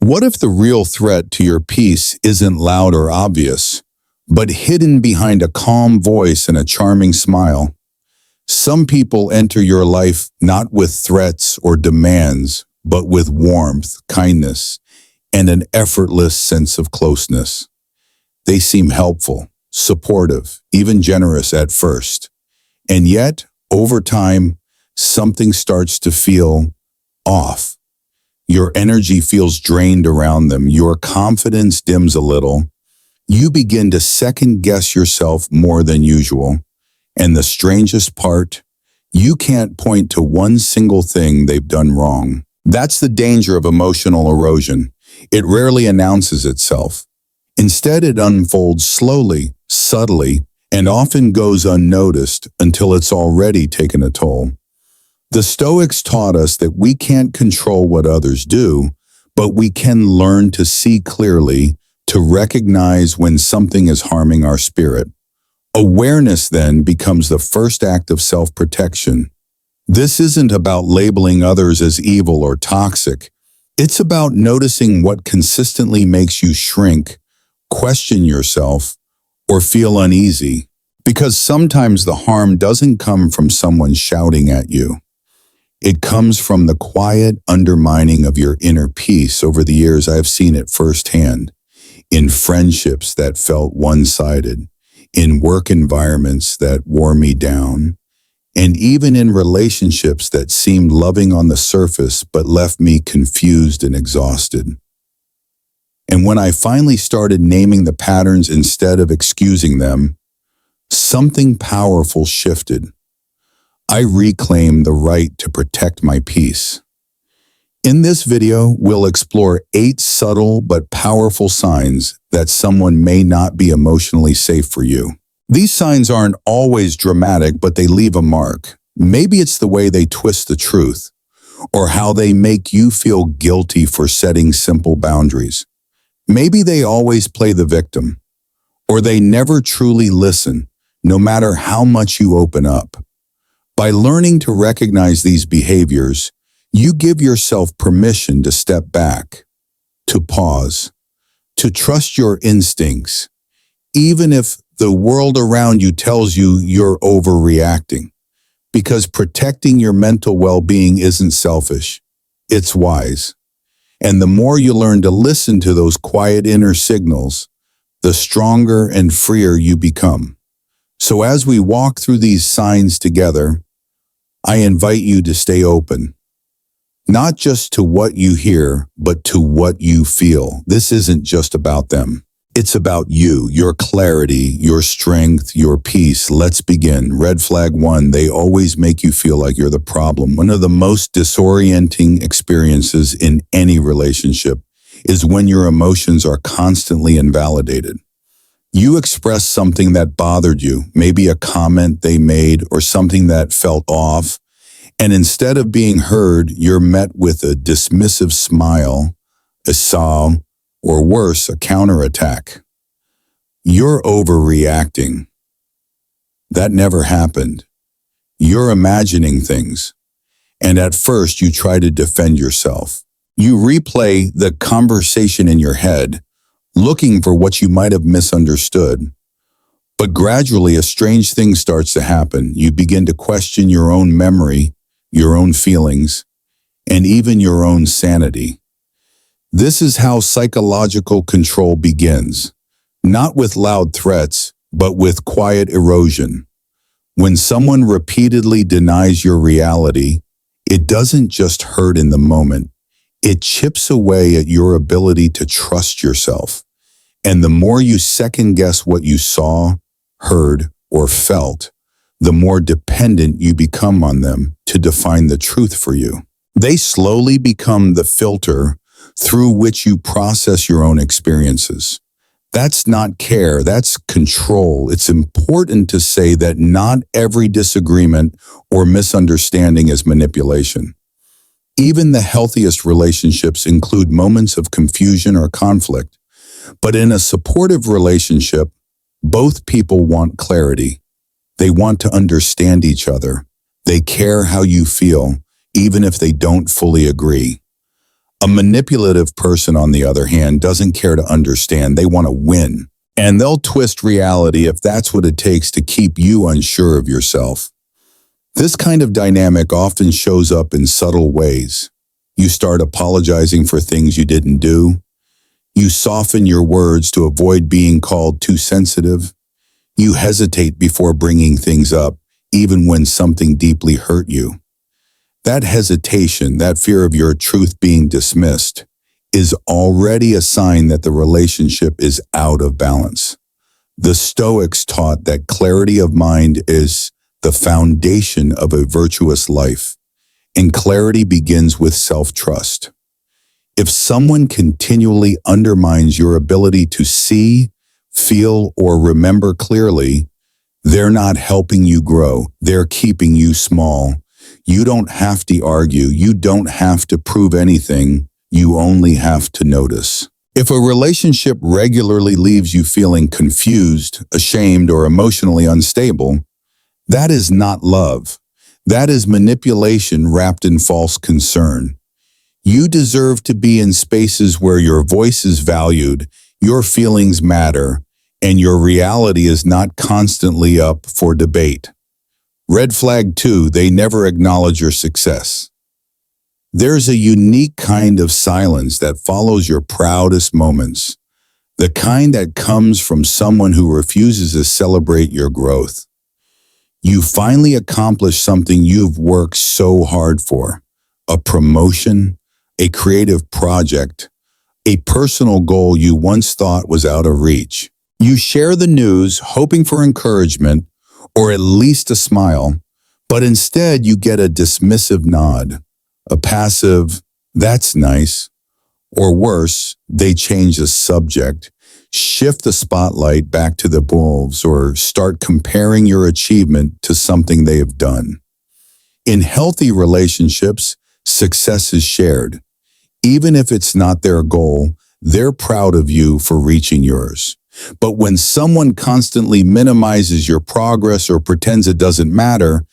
What if the real threat to your peace isn't loud or obvious, but hidden behind a calm voice and a charming smile? Some people enter your life not with threats or demands, but with warmth, kindness, and an effortless sense of closeness. They seem helpful, supportive, even generous at first. And yet, over time, something starts to feel off. Your energy feels drained around them. Your confidence dims a little. You begin to second-guess yourself more than usual. And the strangest part, you can't point to one single thing they've done wrong. That's the danger of emotional erosion. It rarely announces itself. Instead, it unfolds slowly, subtly, and often goes unnoticed until it's already taken a toll. The Stoics taught us that we can't control what others do, but we can learn to see clearly, to recognize when something is harming our spirit. Awareness then becomes the first act of self-protection. This isn't about labeling others as evil or toxic. It's about noticing what consistently makes you shrink, question yourself, or feel uneasy. Because sometimes the harm doesn't come from someone shouting at you. It comes from the quiet undermining of your inner peace. Over the years, I've seen it firsthand. In friendships that felt one-sided, in work environments that wore me down, and even in relationships that seemed loving on the surface but left me confused and exhausted. And when I finally started naming the patterns instead of excusing them, something powerful shifted. I reclaimed the right to protect my peace. In this video, we'll explore 8 subtle but powerful signs that someone may not be emotionally safe for you. These signs aren't always dramatic, but they leave a mark. Maybe it's the way they twist the truth, or how they make you feel guilty for setting simple boundaries. Maybe they always play the victim, or they never truly listen, no matter how much you open up. By learning to recognize these behaviors, you give yourself permission to step back, to pause, to trust your instincts, even if the world around you tells you you're overreacting. Because protecting your mental well-being isn't selfish, it's wise. And the more you learn to listen to those quiet inner signals, the stronger and freer you become. So as we walk through these signs together, I invite you to stay open. Not just to what you hear, but to what you feel. This isn't just about them. It's about you, your clarity, your strength, your peace. Let's begin. Red flag 1, they always make you feel like you're the problem. One of the most disorienting experiences in any relationship is when your emotions are constantly invalidated. You express something that bothered you, maybe a comment they made or something that felt off, and instead of being heard, you're met with a dismissive smile, a sob, or worse, a counterattack. You're overreacting. That never happened. You're imagining things. And at first, you try to defend yourself. You replay the conversation in your head, looking for what you might have misunderstood. But gradually, a strange thing starts to happen. You begin to question your own memory, your own feelings, and even your own sanity. This is how psychological control begins, not with loud threats, but with quiet erosion. When someone repeatedly denies your reality, it doesn't just hurt in the moment. It chips away at your ability to trust yourself. And the more you second-guess what you saw, heard, or felt, the more dependent you become on them to define the truth for you. They slowly become the filter through which you process your own experiences. That's not care, that's control. It's important to say that not every disagreement or misunderstanding is manipulation. Even the healthiest relationships include moments of confusion or conflict. But in a supportive relationship, both people want clarity. They want to understand each other. They care how you feel, even if they don't fully agree. A manipulative person, on the other hand, doesn't care to understand. They want to win. And they'll twist reality if that's what it takes to keep you unsure of yourself. This kind of dynamic often shows up in subtle ways. You start apologizing for things you didn't do. You soften your words to avoid being called too sensitive. You hesitate before bringing things up, even when something deeply hurt you. That hesitation, that fear of your truth being dismissed, is already a sign that the relationship is out of balance. The Stoics taught that clarity of mind is the foundation of a virtuous life, and clarity begins with self-trust. If someone continually undermines your ability to see, feel, or remember clearly, they're not helping you grow. They're keeping you small. You don't have to argue. You don't have to prove anything. You only have to notice. If a relationship regularly leaves you feeling confused, ashamed, or emotionally unstable, that is not love. That is manipulation wrapped in false concern. You deserve to be in spaces where your voice is valued, your feelings matter, and your reality is not constantly up for debate. Red flag 2, they never acknowledge your success. There's a unique kind of silence that follows your proudest moments, the kind that comes from someone who refuses to celebrate your growth. You finally accomplished something you've worked so hard for, a promotion, a creative project, a personal goal you once thought was out of reach. You share the news, hoping for encouragement, or at least a smile, but instead you get a dismissive nod, a passive, "that's nice," or worse, they change the subject, shift the spotlight back to the wolves, or start comparing your achievement to something they have done. In healthy relationships, success is shared. Even if it's not their goal, they're proud of you for reaching yours. But when someone constantly minimizes your progress or pretends it doesn't matter,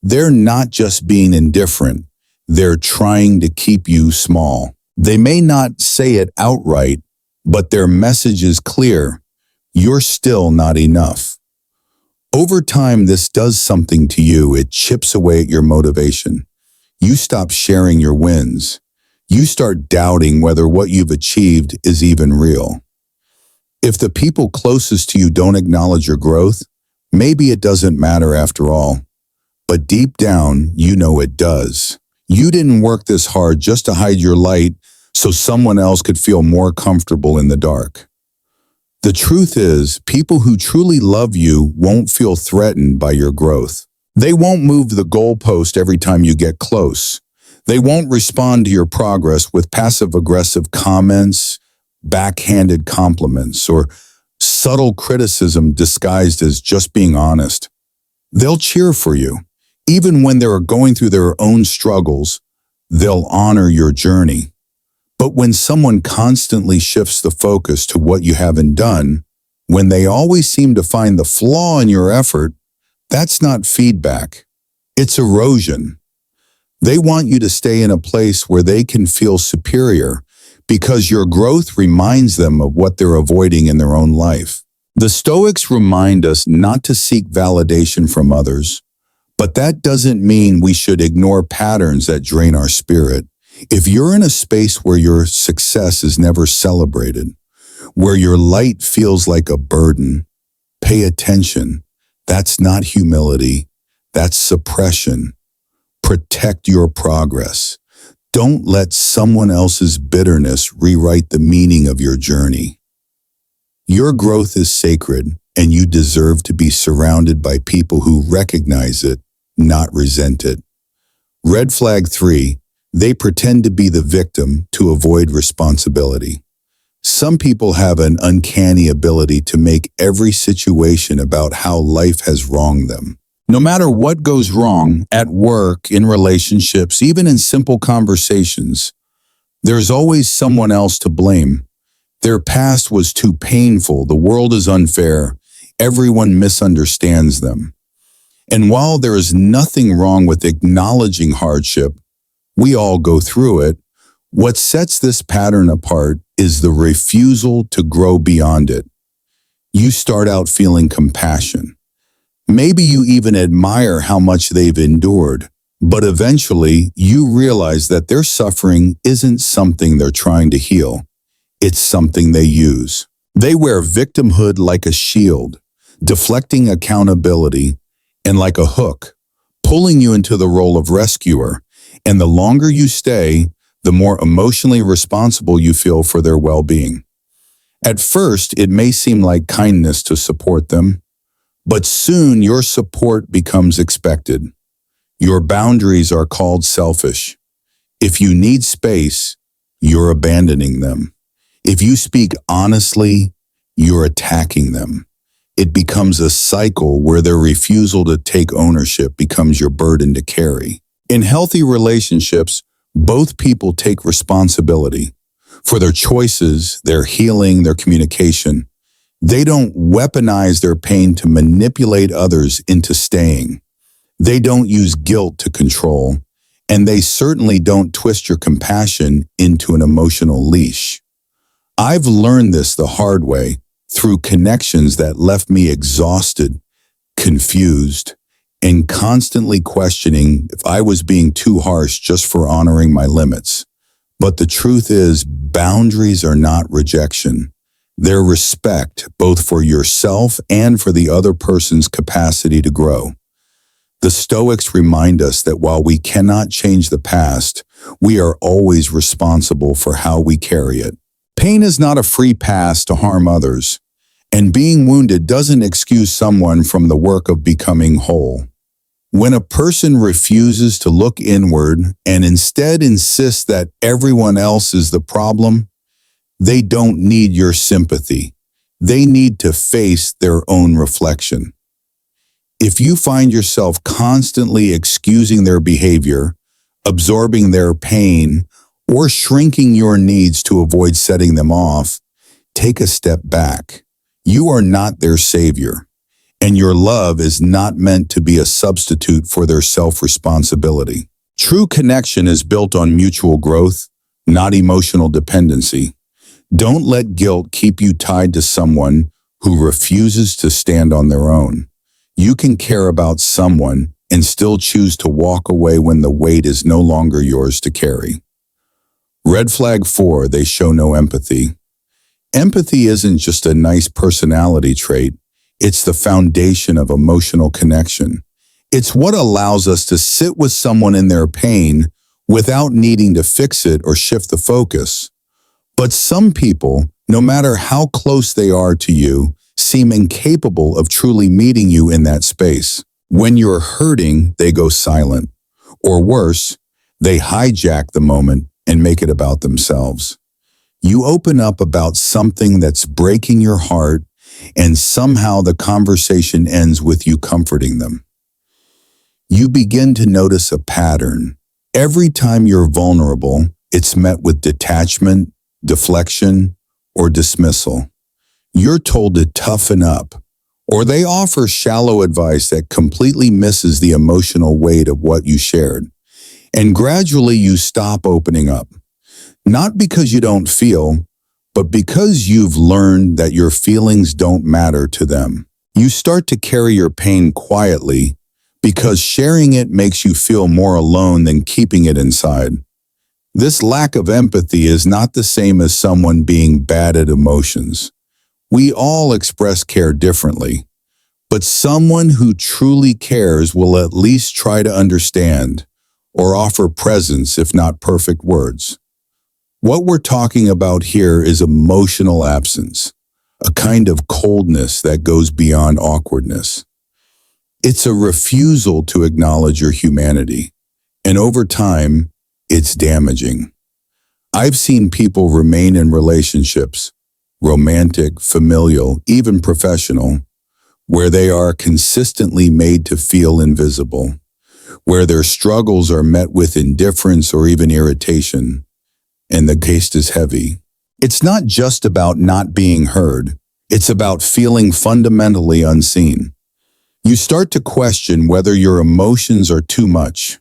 they're not just being indifferent. They're trying to keep you small. They may not say it outright, but their message is clear. You're still not enough. Over time, this does something to you. It chips away at your motivation. You stop sharing your wins. You start doubting whether what you've achieved is even real. If the people closest to you don't acknowledge your growth, maybe it doesn't matter after all. But deep down, you know it does. You didn't work this hard just to hide your light so someone else could feel more comfortable in the dark. The truth is, people who truly love you won't feel threatened by your growth. They won't move the goalpost every time you get close. They won't respond to your progress with passive-aggressive comments, backhanded compliments, or subtle criticism disguised as just being honest. They'll cheer for you. Even when they're going through their own struggles, they'll honor your journey. But when someone constantly shifts the focus to what you haven't done, when they always seem to find the flaw in your effort, that's not feedback. It's erosion. They want you to stay in a place where they can feel superior because your growth reminds them of what they're avoiding in their own life. The Stoics remind us not to seek validation from others, but that doesn't mean we should ignore patterns that drain our spirit. If you're in a space where your success is never celebrated, where your light feels like a burden, pay attention. That's not humility. That's suppression. Protect your progress. Don't let someone else's bitterness rewrite the meaning of your journey. Your growth is sacred, and you deserve to be surrounded by people who recognize it, not resent it. Red flag 3, they pretend to be the victim to avoid responsibility. Some people have an uncanny ability to make every situation about how life has wronged them. No matter what goes wrong, at work, in relationships, even in simple conversations, there's always someone else to blame. Their past was too painful, the world is unfair, everyone misunderstands them. And while there is nothing wrong with acknowledging hardship, we all go through it, What sets this pattern apart is the refusal to grow beyond it. You start out feeling compassion. Maybe you even admire how much they've endured, but eventually you realize that their suffering isn't something they're trying to heal. It's something they use. They wear victimhood like a shield, deflecting accountability, and like a hook, pulling you into the role of rescuer. And the longer you stay, the more emotionally responsible you feel for their well-being. At first, it may seem like kindness to support them, but soon your support becomes expected. Your boundaries are called selfish. If you need space, you're abandoning them. If you speak honestly, you're attacking them. It becomes a cycle where their refusal to take ownership becomes your burden to carry. In healthy relationships, both people take responsibility for their choices, their healing, their communication. They don't weaponize their pain to manipulate others into staying. They don't use guilt to control, and they certainly don't twist your compassion into an emotional leash. I've learned this the hard way through connections that left me exhausted, confused, and constantly questioning if I was being too harsh just for honoring my limits. But the truth is, boundaries are not rejection. They're respect, both for yourself and for the other person's capacity to grow. The Stoics remind us that while we cannot change the past, we are always responsible for how we carry it. Pain is not a free pass to harm others, and being wounded doesn't excuse someone from the work of becoming whole. When a person refuses to look inward and instead insists that everyone else is the problem, they don't need your sympathy. They need to face their own reflection. If you find yourself constantly excusing their behavior, absorbing their pain, or shrinking your needs to avoid setting them off, take a step back. You are not their savior, and your love is not meant to be a substitute for their self-responsibility. True connection is built on mutual growth, not emotional dependency. Don't let guilt keep you tied to someone who refuses to stand on their own. You can care about someone and still choose to walk away when the weight is no longer yours to carry. Red flag 4, they show no empathy. Empathy isn't just a nice personality trait. It's the foundation of emotional connection. It's what allows us to sit with someone in their pain without needing to fix it or shift the focus. But some people, no matter how close they are to you, seem incapable of truly meeting you in that space. When you're hurting, they go silent. Or worse, they hijack the moment and make it about themselves. You open up about something that's breaking your heart, and somehow the conversation ends with you comforting them. You begin to notice a pattern. Every time you're vulnerable, it's met with detachment, deflection, or dismissal. You're told to toughen up, or they offer shallow advice that completely misses the emotional weight of what you shared. And gradually you stop opening up. Not because you don't feel, but because you've learned that your feelings don't matter to them. You start to carry your pain quietly because sharing it makes you feel more alone than keeping it inside. This lack of empathy is not the same as someone being bad at emotions. We all express care differently, but someone who truly cares will at least try to understand or offer presence, if not perfect words. What we're talking about here is emotional absence, a kind of coldness that goes beyond awkwardness. It's a refusal to acknowledge your humanity, and over time, it's damaging. I've seen people remain in relationships, romantic, familial, even professional, where they are consistently made to feel invisible, where their struggles are met with indifference or even irritation, and the case is heavy. It's not just about not being heard. It's about feeling fundamentally unseen. You start to question whether your emotions are too much,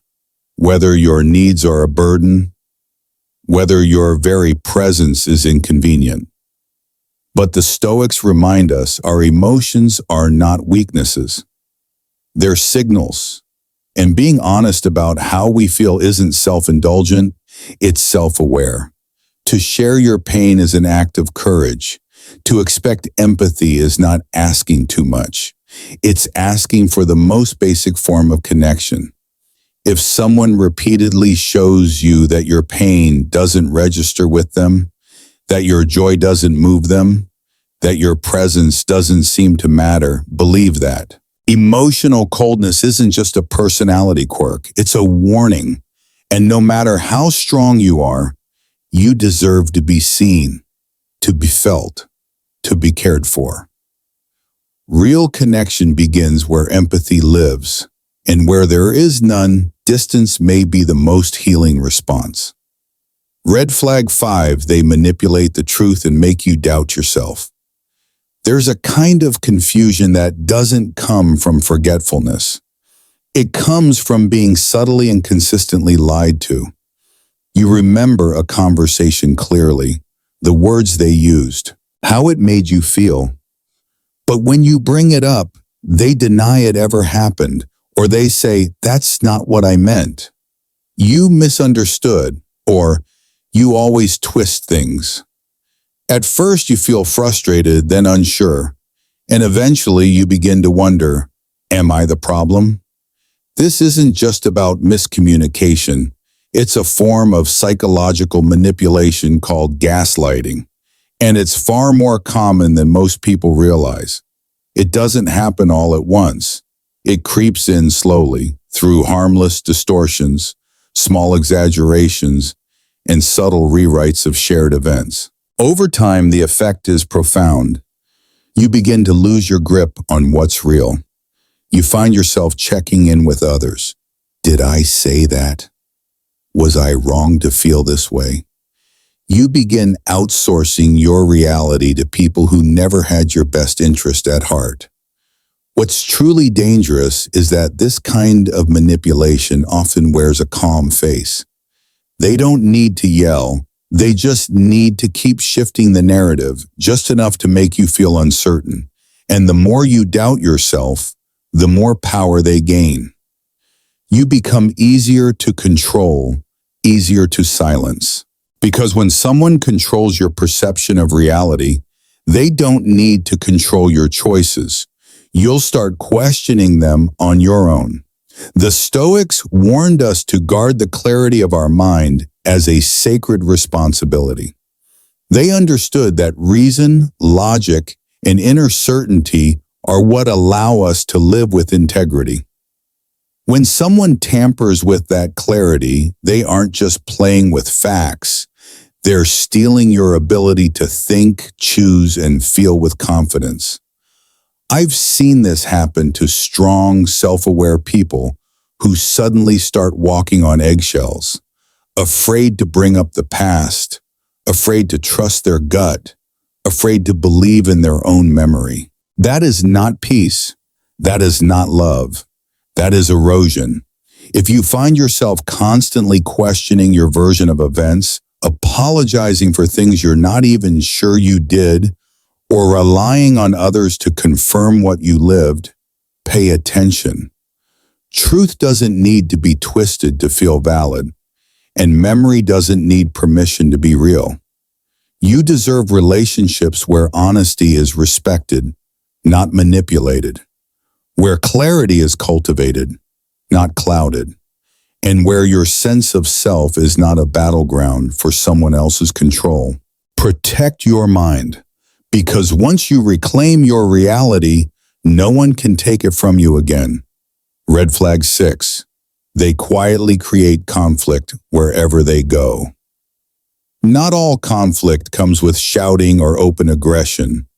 whether your needs are a burden, whether your very presence is inconvenient. But the Stoics remind us our emotions are not weaknesses. They're signals. And being honest about how we feel isn't self-indulgent, it's self-aware. To share your pain is an act of courage. To expect empathy is not asking too much. It's asking for the most basic form of connection. If someone repeatedly shows you that your pain doesn't register with them, that your joy doesn't move them, that your presence doesn't seem to matter, believe that. Emotional coldness isn't just a personality quirk, it's a warning. And no matter how strong you are, you deserve to be seen, to be felt, to be cared for. Real connection begins where empathy lives, and where there is none, distance may be the most healing response. Red flag 5, they manipulate the truth and make you doubt yourself. There's a kind of confusion that doesn't come from forgetfulness. It comes from being subtly and consistently lied to. You remember a conversation clearly, the words they used, how it made you feel. But when you bring it up, they deny it ever happened, or they say, "That's not what I meant." You misunderstood, or you always twist things. At first you feel frustrated, then unsure, and eventually you begin to wonder, am I the problem? This isn't just about miscommunication. It's a form of psychological manipulation called gaslighting, and it's far more common than most people realize. It doesn't happen all at once. It creeps in slowly through harmless distortions, small exaggerations, and subtle rewrites of shared events. Over time, the effect is profound. You begin to lose your grip on what's real. You find yourself checking in with others. Did I say that? Was I wrong to feel this way? You begin outsourcing your reality to people who never had your best interest at heart. What's truly dangerous is that this kind of manipulation often wears a calm face. They don't need to yell. They just need to keep shifting the narrative, just enough to make you feel uncertain. And the more you doubt yourself, the more power they gain. You become easier to control, easier to silence. Because when someone controls your perception of reality, they don't need to control your choices. You'll start questioning them on your own. The Stoics warned us to guard the clarity of our mind as a sacred responsibility. They understood that reason, logic, and inner certainty are what allow us to live with integrity. When someone tampers with that clarity, they aren't just playing with facts. They're stealing your ability to think, choose, and feel with confidence. I've seen this happen to strong, self-aware people who suddenly start walking on eggshells, afraid to bring up the past, afraid to trust their gut, afraid to believe in their own memory. That is not peace. That is not love. That is erosion. If you find yourself constantly questioning your version of events, apologizing for things you're not even sure you did, or relying on others to confirm what you lived, pay attention. Truth doesn't need to be twisted to feel valid, and memory doesn't need permission to be real. You deserve relationships where honesty is respected, not manipulated, where clarity is cultivated, not clouded, and where your sense of self is not a battleground for someone else's control. Protect your mind, because once you reclaim your reality, no one can take it from you again. Red flag 6. They quietly create conflict wherever they go. Not all conflict comes with shouting or open aggression.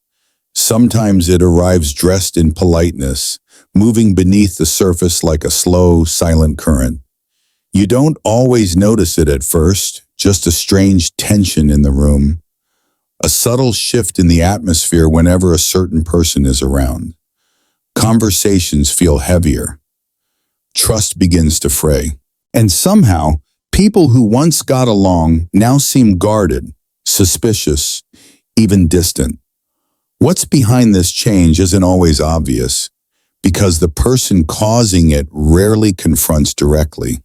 Sometimes it arrives dressed in politeness, moving beneath the surface like a slow, silent current. You don't always notice it at first, just a strange tension in the room, a subtle shift in the atmosphere whenever a certain person is around. Conversations feel heavier. Trust begins to fray. And somehow, People who once got along now seem guarded, suspicious, even distant. What's behind this change isn't always obvious, because the person causing it rarely confronts directly.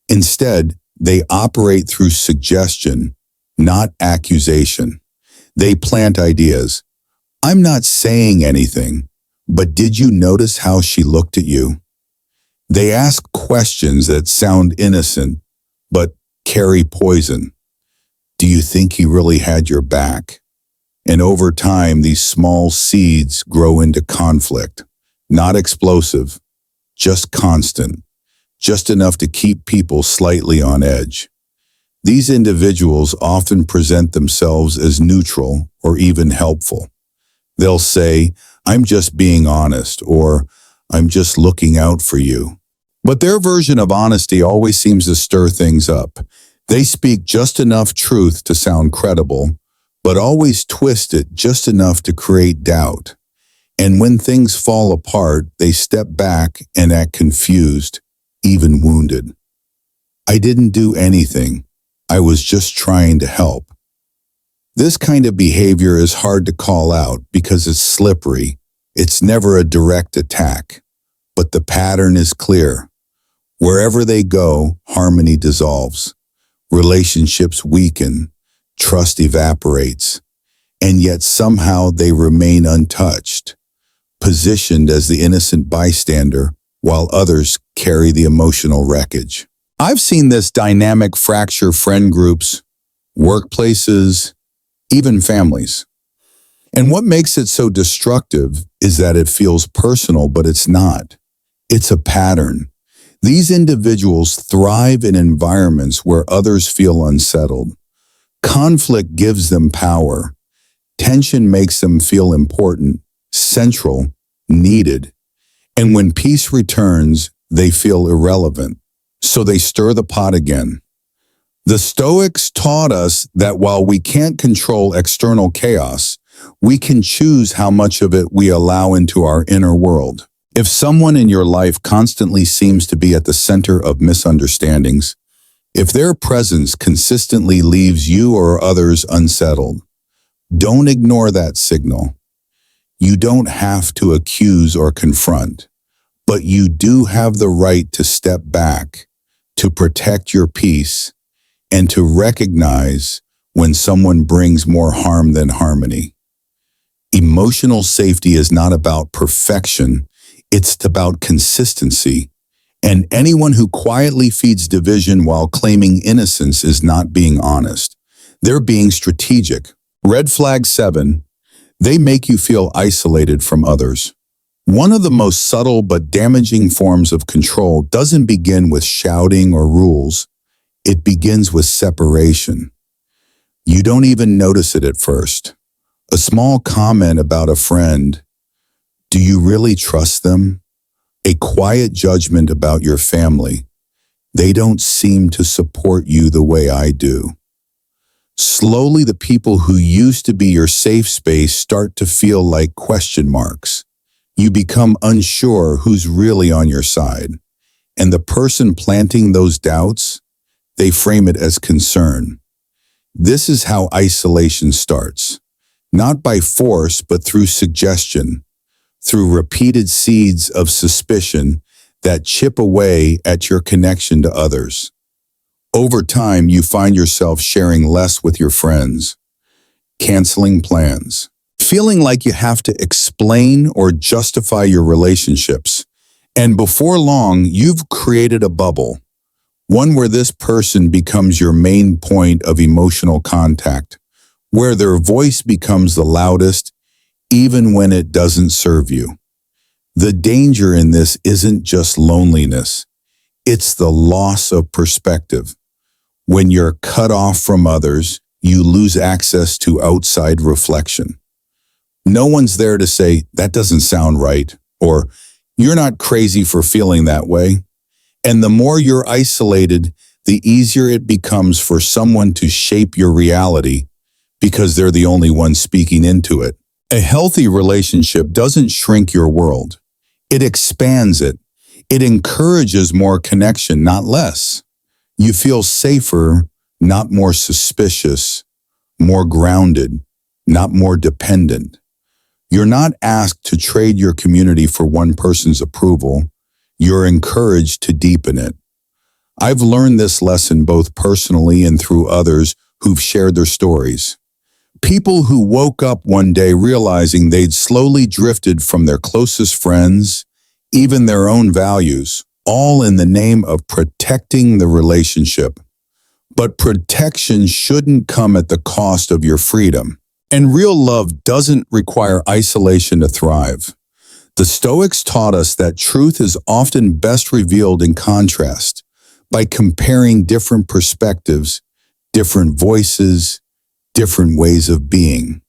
Instead, they operate through suggestion, not accusation. They plant ideas. I'm not saying anything, but did you notice how she looked at you? They ask questions that sound innocent, but carry poison. Do you think he really had your back? And over time, these small seeds grow into conflict. Not explosive, just constant, just enough to keep people slightly on edge. These individuals often present themselves as neutral or even helpful. They'll say, I'm just being honest, or I'm just looking out for you. But their version of honesty always seems to stir things up. They speak just enough truth to sound credible, but always twist it just enough to create doubt. And when things fall apart, they step back and act confused, even wounded. I didn't do anything. I was just trying to help. This kind of behavior is hard to call out because it's slippery. It's never a direct attack. But the pattern is clear. Wherever they go, harmony dissolves. Relationships weaken. Trust evaporates. And yet somehow they remain untouched, positioned as the innocent bystander while others carry the emotional wreckage. I've seen this dynamic fracture friend groups, workplaces, even families. And what makes it so destructive is that it feels personal, but it's not. It's a pattern. These individuals thrive in environments where others feel unsettled. Conflict gives them power. Tension makes them feel important, central, needed. And when peace returns, they feel irrelevant. So they stir the pot again. The Stoics taught us that while we can't control external chaos, we can choose how much of it we allow into our inner world. If someone in your life constantly seems to be at the center of misunderstandings, if their presence consistently leaves you or others unsettled, don't ignore that signal. You don't have to accuse or confront, but you do have the right to step back, to protect your peace, and to recognize when someone brings more harm than harmony. Emotional safety is not about perfection, it's about consistency. And anyone who quietly feeds division while claiming innocence is not being honest. They're being strategic. Red flag 7, they make you feel isolated from others. One of the most subtle but damaging forms of control doesn't begin with shouting or rules. It begins with separation. You don't even notice it at first. A small comment about a friend. Do you really trust them? A quiet judgment about your family. They don't seem to support you the way I do. Slowly, the people who used to be your safe space start to feel like question marks. You become unsure who's really on your side. And the person planting those doubts, they frame it as concern. This is how isolation starts. Not by force, but through suggestion, through repeated seeds of suspicion that chip away at your connection to others. Over time, you find yourself sharing less with your friends, canceling plans, feeling like you have to explain or justify your relationships. And before long, you've created a bubble, one where this person becomes your main point of emotional contact, where their voice becomes the loudest, even when it doesn't serve you. The danger in this isn't just loneliness, it's the loss of perspective. When you're cut off from others, you lose access to outside reflection. No one's there to say, that doesn't sound right, or you're not crazy for feeling that way. And the more you're isolated, the easier it becomes for someone to shape your reality because they're the only one speaking into it. A healthy relationship doesn't shrink your world. It expands it. It encourages more connection, not less. You feel safer, not more suspicious, more grounded, not more dependent. You're not asked to trade your community for one person's approval. You're encouraged to deepen it. I've learned this lesson both personally and through others who've shared their stories. People who woke up one day realizing they'd slowly drifted from their closest friends, even their own values, all in the name of protecting the relationship. But protection shouldn't come at the cost of your freedom. And real love doesn't require isolation to thrive. The Stoics taught us that truth is often best revealed in contrast, by comparing different perspectives, different voices, different ways of being.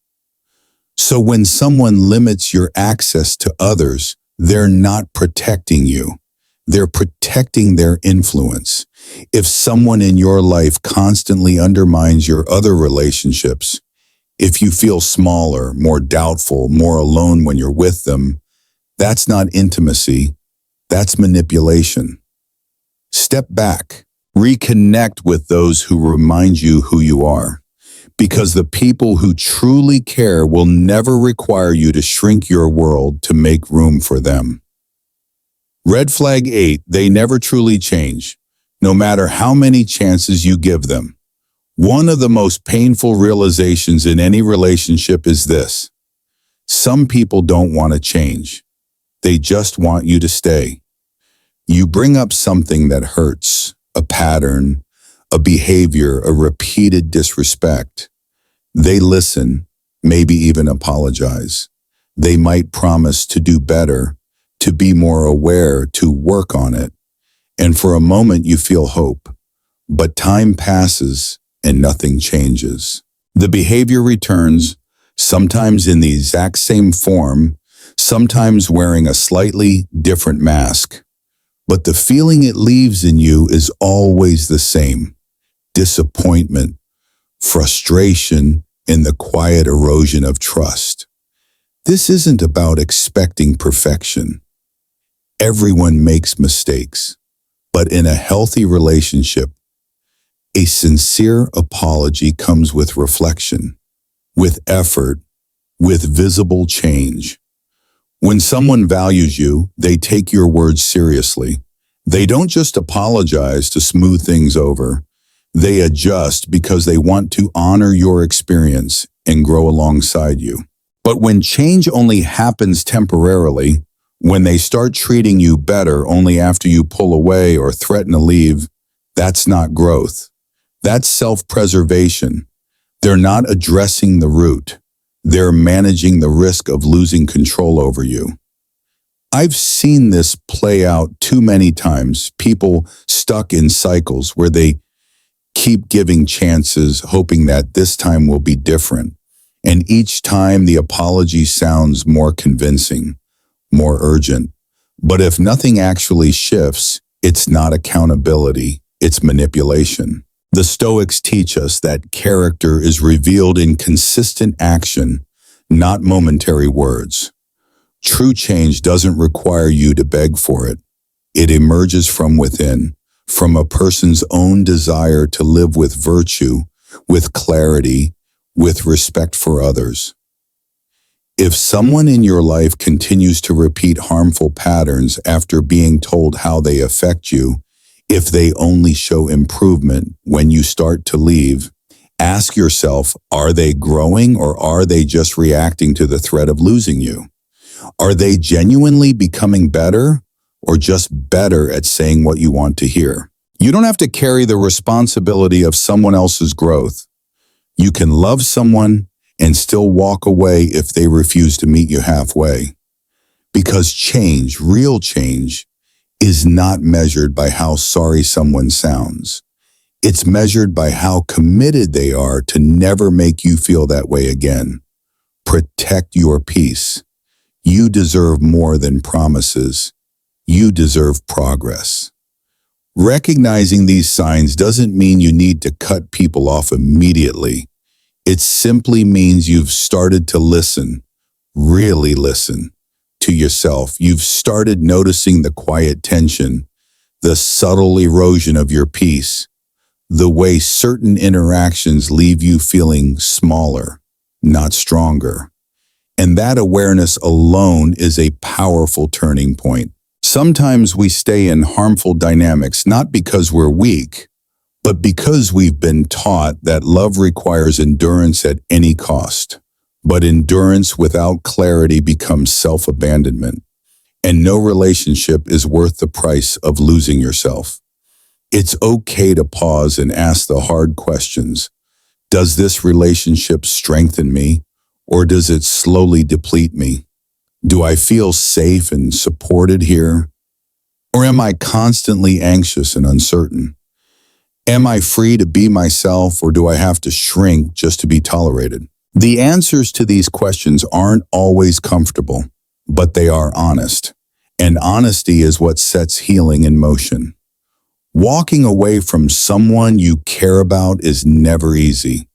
So when someone limits your access to others, they're not protecting you. They're protecting their influence. If someone in your life constantly undermines your other relationships, if you feel smaller, more doubtful, more alone when you're with them, that's not intimacy, that's manipulation. Step back, reconnect with those who remind you who you are, because the people who truly care will never require you to shrink your world to make room for them. Red flag 8, they never truly change, no matter how many chances you give them. One of the most painful realizations in any relationship is this: some people don't want to change. They just want you to stay. You bring up something that hurts, a pattern, a behavior, a repeated disrespect. They listen, maybe even apologize. They might promise to do better, to be more aware, to work on it. And for a moment you feel hope. But time passes and nothing changes. The behavior returns, sometimes in the exact same form, sometimes wearing a slightly different mask. But the feeling it leaves in you is always the same: disappointment, frustration, and the quiet erosion of trust. This isn't about expecting perfection. Everyone makes mistakes, but in a healthy relationship, a sincere apology comes with reflection, with effort, with visible change. When someone values you, they take your words seriously. They don't just apologize to smooth things over. They adjust because they want to honor your experience and grow alongside you. But when change only happens temporarily, when they start treating you better only after you pull away or threaten to leave, that's not growth. That's self-preservation. They're not addressing the root. They're managing the risk of losing control over you. I've seen this play out too many times, people stuck in cycles where they keep giving chances, hoping that this time will be different. And each time the apology sounds more convincing, more urgent. But if nothing actually shifts, it's not accountability, it's manipulation. The Stoics teach us that character is revealed in consistent action, not momentary words. True change doesn't require you to beg for it. It emerges from within, from a person's own desire to live with virtue, with clarity, with respect for others. If someone in your life continues to repeat harmful patterns after being told how they affect you, if they only show improvement when you start to leave, ask yourself, are they growing or are they just reacting to the threat of losing you? Are they genuinely becoming better or just better at saying what you want to hear? You don't have to carry the responsibility of someone else's growth. You can love someone and still walk away if they refuse to meet you halfway. Because change, real change, is not measured by how sorry someone sounds. It's measured by how committed they are to never make you feel that way again. Protect your peace. You deserve more than promises. You deserve progress. Recognizing these signs doesn't mean you need to cut people off immediately. It simply means you've started to listen, really listen, to yourself. You've started noticing the quiet tension, the subtle erosion of your peace. the way certain interactions leave you feeling smaller, not stronger. And that awareness alone is a powerful turning point. Sometimes we stay in harmful dynamics not because we're weak, but because we've been taught that love requires endurance at any cost. But endurance without clarity becomes self-abandonment, and no relationship is worth the price of losing yourself. It's okay to pause and ask the hard questions. Does this relationship strengthen me, or does it slowly deplete me? Do I feel safe and supported here, or am I constantly anxious and uncertain? Am I free to be myself, or do I have to shrink just to be tolerated? The answers to these questions aren't always comfortable, but they are honest. And honesty is what sets healing in motion. Walking away from someone you care about is never easy.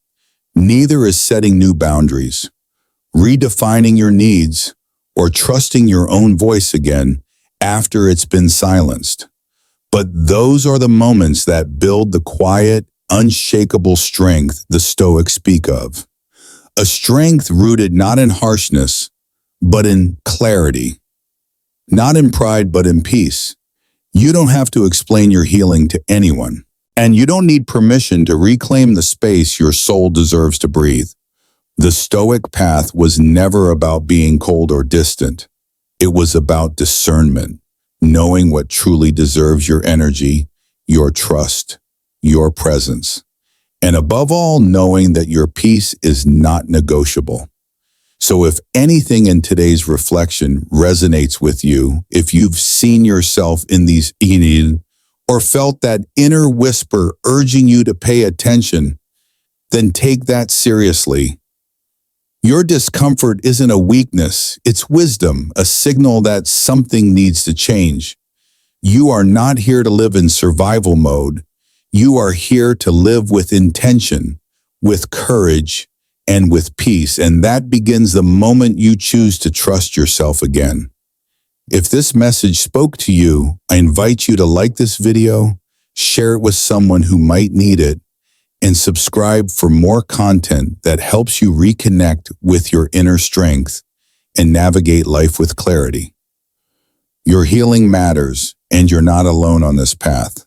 Neither is setting new boundaries, redefining your needs, or trusting your own voice again after it's been silenced. But those are the moments that build the quiet, unshakable strength the Stoics speak of. A strength rooted not in harshness, but in clarity. Not in pride, but in peace. You don't have to explain your healing to anyone, and you don't need permission to reclaim the space your soul deserves to breathe. The Stoic path was never about being cold or distant. It was about discernment, knowing what truly deserves your energy, your trust, your presence, and above all, knowing that your peace is not negotiable. So if anything in today's reflection resonates with you, if you've seen yourself in these or felt that inner whisper urging you to pay attention, then take that seriously. Your discomfort isn't a weakness, it's wisdom, a signal that something needs to change. You are not here to live in survival mode. You are here to live with intention, with courage, and with peace, and that begins the moment you choose to trust yourself again. If this message spoke to you, I invite you to like this video, share it with someone who might need it, and subscribe for more content that helps you reconnect with your inner strength and navigate life with clarity. Your healing matters, and you're not alone on this path.